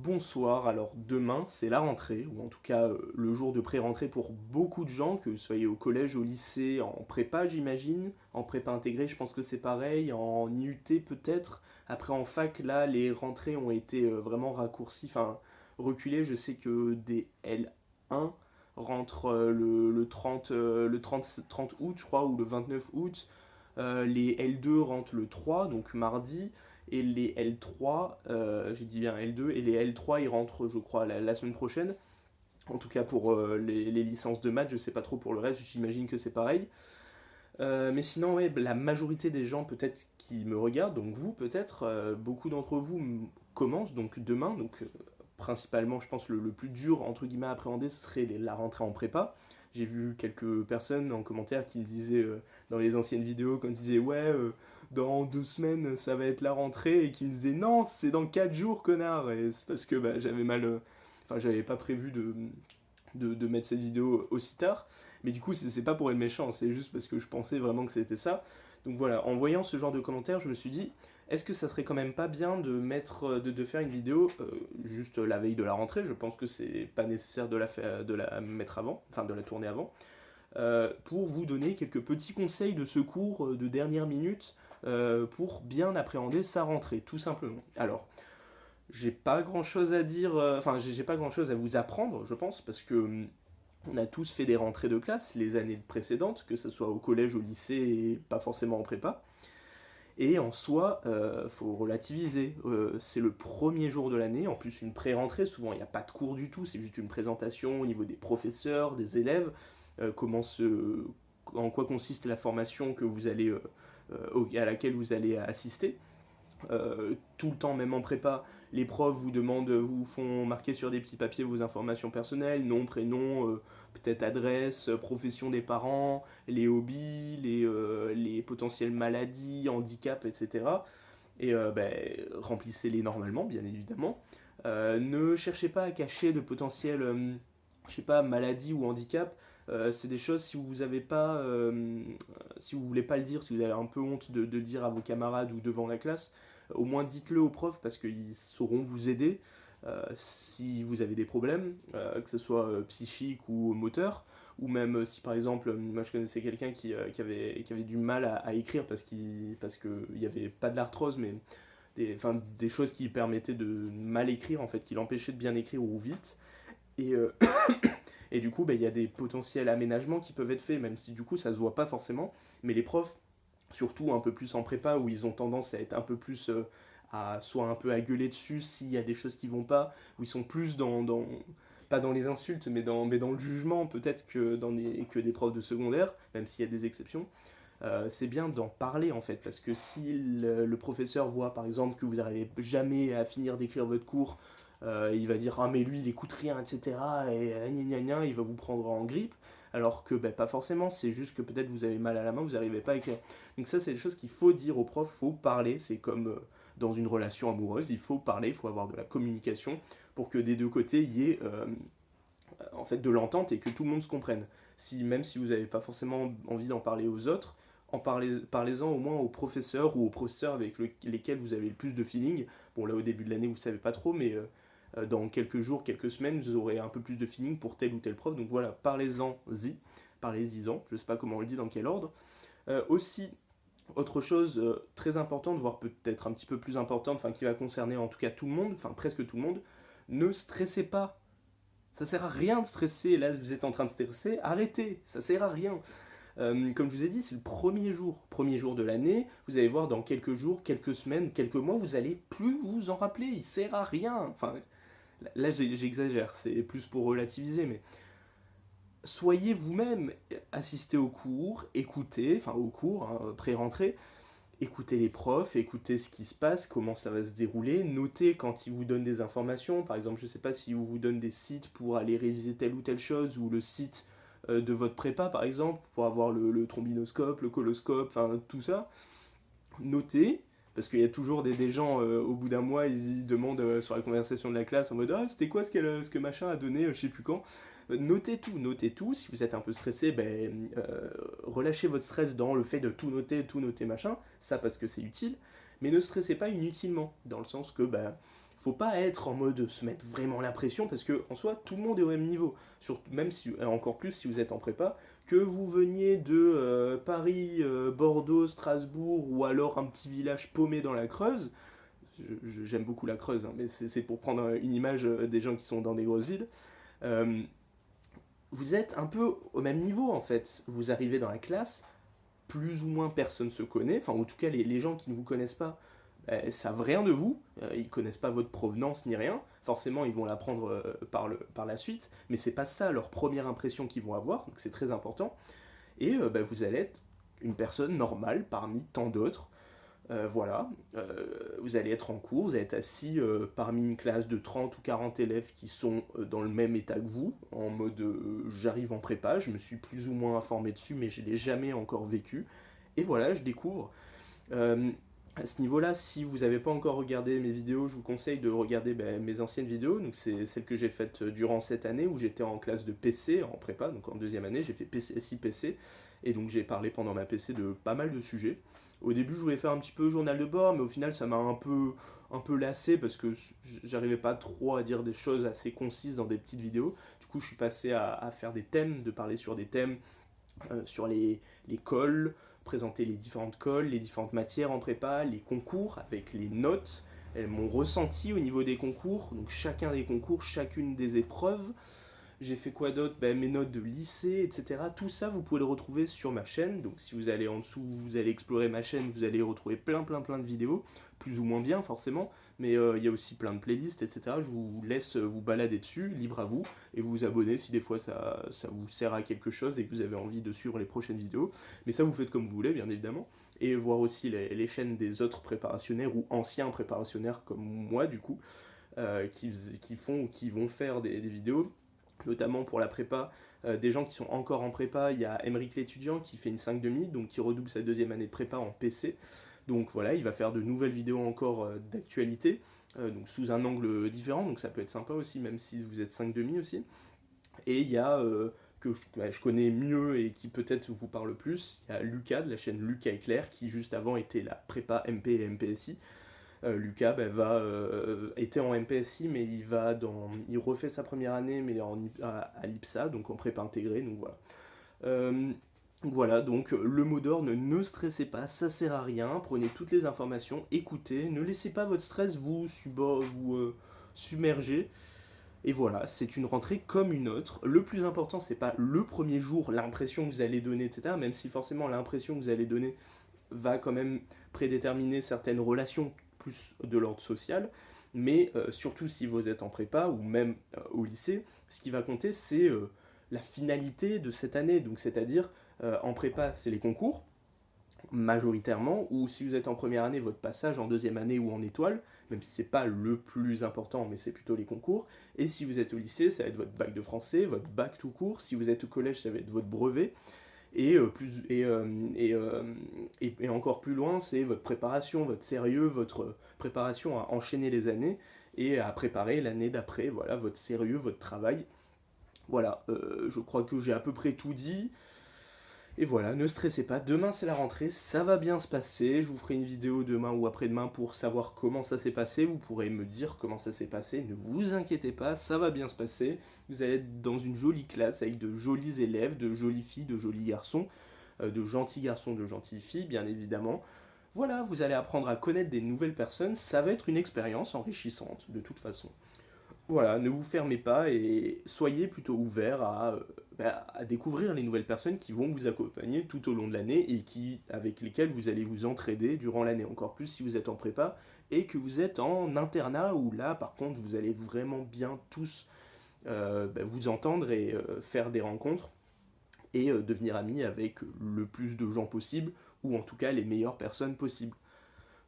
Bonsoir, alors demain c'est la rentrée, ou en tout cas le jour de pré-rentrée pour beaucoup de gens, que vous soyez au collège, au lycée, en prépa j'imagine, en prépa intégrée je pense que c'est pareil, en IUT peut-être, après en fac là les rentrées ont été vraiment raccourcies, enfin reculées, je sais que des L1 rentrent le 30, le 30 août je crois, ou le 29 août, les L2 rentrent le 3, donc mardi, et les L3, j'ai dit bien L2, et les L3 ils rentrent je crois la semaine prochaine, en tout cas pour les licences de maths, je sais pas trop pour le reste, j'imagine que c'est pareil. Mais sinon, ouais, la majorité des gens peut-être qui me regardent, donc vous peut-être, beaucoup d'entre vous commencent donc demain, donc principalement je pense le plus dur entre guillemets à appréhender ce serait la rentrée en prépa. J'ai vu quelques personnes en commentaire qui me disaient dans les anciennes vidéos quand ils disaient ouais dans 2 semaines ça va être la rentrée et qui me disaient non c'est dans 4 jours connard, et c'est parce que bah, j'avais mal enfin j'avais pas prévu de mettre cette vidéo aussi tard. Mais du coup, c'est pas pour être méchant, c'est juste parce que je pensais vraiment que c'était ça. Donc voilà, en voyant ce genre de commentaires, je me suis dit, est-ce que ça serait quand même pas bien de mettre, de faire une vidéo juste la veille de la rentrée? Je pense que c'est pas nécessaire de la mettre avant, enfin de la tourner avant, pour vous donner quelques petits conseils de secours de dernière minute pour bien appréhender sa rentrée, tout simplement. Alors, j'ai pas grand chose à dire, enfin j'ai pas grand chose à vous apprendre, je pense, parce que on a tous fait des rentrées de classe les années précédentes, que ce soit au collège, au lycée et pas forcément en prépa. Et en soi, faut relativiser. C'est le premier jour de l'année, en plus une pré-rentrée, souvent il n'y a pas de cours du tout, c'est juste une présentation au niveau des professeurs, des élèves, en quoi consiste la formation que vous allez, à laquelle vous allez assister. Tout le temps, même en prépa, les profs vous demandent, vous font marquer sur des petits papiers vos informations personnelles, nom, prénom, peut-être adresse, profession des parents, les hobbies, les potentielles maladies, handicaps, etc. Et ben, remplissez-les normalement, bien évidemment. Ne cherchez pas à cacher de potentiels, je sais pas, maladies ou handicaps. C'est des choses, si vous avez pas, si vous voulez pas le dire, si vous avez un peu honte de dire à vos camarades ou devant la classe, au moins dites-le aux profs parce qu'ils sauront vous aider si vous avez des problèmes, que ce soit psychique ou moteur, ou même si par exemple, moi je connaissais quelqu'un qui avait du mal à écrire parce qu'il n'y avait pas de l'arthrose, mais des choses qui permettaient de mal écrire, en fait, qui l'empêchaient de bien écrire ou vite. Et, et du coup, bah, il y a des potentiels aménagements qui peuvent être faits, même si du coup ça se voit pas forcément. Mais les profs, surtout un peu plus en prépa, où ils ont tendance à être un peu plus à soit un peu à gueuler dessus s'il y a des choses qui vont pas, où ils sont plus pas dans les insultes, mais dans le jugement peut-être que des profs de secondaire, même s'il y a des exceptions. C'est bien d'en parler en fait, parce que si le professeur voit par exemple que vous n'arrivez jamais à finir d'écrire votre cours, il va dire ah mais lui il écoute rien, etc. Et gna gna gna, il va vous prendre en grippe, alors que ben, pas forcément, c'est juste que peut-être vous avez mal à la main, vous n'arrivez pas à écrire. Donc ça c'est des choses qu'il faut dire au prof, faut parler, c'est comme dans une relation amoureuse, il faut parler, il faut avoir de la communication pour que des deux côtés il y ait en fait de l'entente et que tout le monde se comprenne. Si, même si vous n'avez pas forcément envie d'en parler aux autres, parlez-en au moins aux professeurs ou aux professeurs avec lesquels vous avez le plus de feeling. Bon, là au début de l'année, vous ne savez pas trop, mais dans quelques jours, quelques semaines, vous aurez un peu plus de feeling pour tel ou tel prof. Donc voilà, parlez-y-en, je ne sais pas comment on le dit, dans quel ordre. Aussi, autre chose très importante, voire peut-être un petit peu plus importante, enfin qui va concerner en tout cas tout le monde, enfin presque tout le monde, ne stressez pas. Ça sert à rien de stresser. Là, vous êtes en train de stresser. Arrêtez. Ça sert à rien. Comme je vous ai dit, c'est le premier jour de l'année. Vous allez voir dans quelques jours, quelques semaines, quelques mois, vous allez plus vous en rappeler. Il sert à rien. Enfin, là, j'exagère. C'est plus pour relativiser, mais soyez vous-même. Assistez aux cours, écoutez, enfin aux cours, hein, pré-rentrée. Écoutez les profs, écoutez ce qui se passe, comment ça va se dérouler, notez quand ils vous donnent des informations, par exemple, je sais pas si vous donnent des sites pour aller réviser telle ou telle chose, ou le site de votre prépa, par exemple, pour avoir le trombinoscope, le coloscope, enfin tout ça, notez, parce qu'il y a toujours des gens, au bout d'un mois, ils demandent sur la conversation de la classe en mode ah, c'était quoi ce que machin a donné, je sais plus quand. Notez tout. Si vous êtes un peu stressé, ben, relâchez votre stress dans le fait de tout noter, machin, ça parce que c'est utile, mais ne stressez pas inutilement, dans le sens que ben, faut pas être en mode se mettre vraiment la pression, parce que en soi, tout le monde est au même niveau. Même si, encore plus si vous êtes en prépa, que vous veniez de Paris, Bordeaux, Strasbourg, ou alors un petit village paumé dans la Creuse. J'aime beaucoup la Creuse, hein, mais c'est pour prendre une image des gens qui sont dans des grosses villes. Euh, vous êtes un peu au même niveau en fait. Vous arrivez dans la classe, plus ou moins personne se connaît, enfin en tout cas les gens qui ne vous connaissent pas savent rien de vous, ils connaissent pas votre provenance ni rien, forcément ils vont l'apprendre par la suite, mais c'est pas ça leur première impression qu'ils vont avoir, donc c'est très important, et vous allez être une personne normale parmi tant d'autres. Voilà, vous allez être en cours, vous allez être assis parmi une classe de 30 ou 40 élèves qui sont dans le même état que vous, en mode j'arrive en prépa, je me suis plus ou moins informé dessus, mais je ne l'ai jamais encore vécu. Et voilà, je découvre. Euh, à ce niveau-là, si vous n'avez pas encore regardé mes vidéos, je vous conseille de regarder mes anciennes vidéos. Donc c'est celles que j'ai faites durant cette année où j'étais en classe de PC, en prépa, donc en deuxième année, j'ai fait PCSI PC, et donc j'ai parlé pendant ma PC de pas mal de sujets. Au début, je voulais faire un petit peu journal de bord, mais au final, ça m'a un peu lassé parce que j'arrivais pas trop à dire des choses assez concises dans des petites vidéos. Du coup, je suis passé à faire des thèmes, de parler sur des thèmes, sur les cols, présenter les différentes cols, les différentes matières en prépa, les concours avec les notes, mon ressenti au niveau des concours, donc chacun des concours, chacune des épreuves. J'ai fait quoi d'autre? Mes notes de lycée, etc. Tout ça, vous pouvez le retrouver sur ma chaîne. Donc si vous allez en dessous, vous allez explorer ma chaîne, vous allez retrouver plein de vidéos, plus ou moins bien forcément, mais il y a aussi plein de playlists, etc. Je vous laisse vous balader dessus, libre à vous, et vous abonner si des fois ça vous sert à quelque chose et que vous avez envie de suivre les prochaines vidéos. Mais ça, vous faites comme vous voulez, bien évidemment. Et voir aussi les chaînes des autres préparationnaires ou anciens préparationnaires comme moi, du coup, qui font ou qui vont faire des vidéos notamment pour la prépa, des gens qui sont encore en prépa. Il y a Emeric l'étudiant qui fait une 5,5, donc qui redouble sa deuxième année de prépa en PC. Donc voilà, il va faire de nouvelles vidéos encore d'actualité, donc sous un angle différent, donc ça peut être sympa aussi, même si vous êtes 5,5 aussi. Et il y a, je connais mieux et qui peut-être vous parle plus, il y a Lucas de la chaîne Lucas Éclair, qui juste avant était la prépa MP et MPSI. Lucas était en MPSI, mais il refait sa première année, mais à l'IPSA, donc en prépa intégrée, donc voilà. Donc le mot d'ordre, ne stressez pas, ça sert à rien, prenez toutes les informations, écoutez, ne laissez pas votre stress vous submerger. Et voilà, c'est une rentrée comme une autre. Le plus important, c'est pas le premier jour, l'impression que vous allez donner, etc. Même si forcément l'impression que vous allez donner va quand même prédéterminer certaines relations plus de l'ordre social, mais surtout si vous êtes en prépa ou même au lycée, ce qui va compter c'est la finalité de cette année, donc c'est-à-dire en prépa c'est les concours majoritairement, ou si vous êtes en première année, votre passage en deuxième année ou en étoile, même si c'est pas le plus important, mais c'est plutôt les concours. Et si vous êtes au lycée, ça va être votre bac de français, votre bac tout court. Si vous êtes au collège, ça va être votre brevet. Et encore plus loin, c'est votre préparation, votre sérieux, votre préparation à enchaîner les années et à préparer l'année d'après, voilà, votre sérieux, votre travail. Voilà, je crois que j'ai à peu près tout dit. Et voilà, ne stressez pas, demain c'est la rentrée, ça va bien se passer. Je vous ferai une vidéo demain ou après-demain pour savoir comment ça s'est passé. Vous pourrez me dire comment ça s'est passé, ne vous inquiétez pas, ça va bien se passer. Vous allez être dans une jolie classe avec de jolis élèves, de jolies filles, de jolis garçons, de gentils garçons, de gentilles filles, bien évidemment. Voilà, vous allez apprendre à connaître des nouvelles personnes, ça va être une expérience enrichissante de toute façon. Voilà, ne vous fermez pas et soyez plutôt ouverts à découvrir les nouvelles personnes qui vont vous accompagner tout au long de l'année et avec lesquelles vous allez vous entraider durant l'année, encore plus si vous êtes en prépa et que vous êtes en internat où là par contre vous allez vraiment bien tous vous entendre et faire des rencontres et devenir amis avec le plus de gens possible ou en tout cas les meilleures personnes possibles.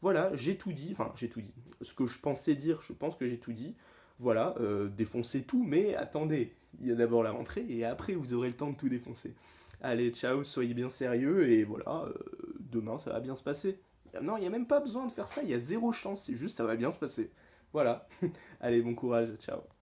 Voilà, j'ai tout dit, enfin j'ai tout dit. Ce que je pensais dire, je pense que j'ai tout dit. Voilà, défoncez tout, mais attendez, il y a d'abord la rentrée et après vous aurez le temps de tout défoncer. Allez, ciao, soyez bien sérieux et voilà, demain ça va bien se passer. Non, il n'y a même pas besoin de faire ça, il y a zéro chance, c'est juste ça va bien se passer. Voilà, allez, bon courage, ciao.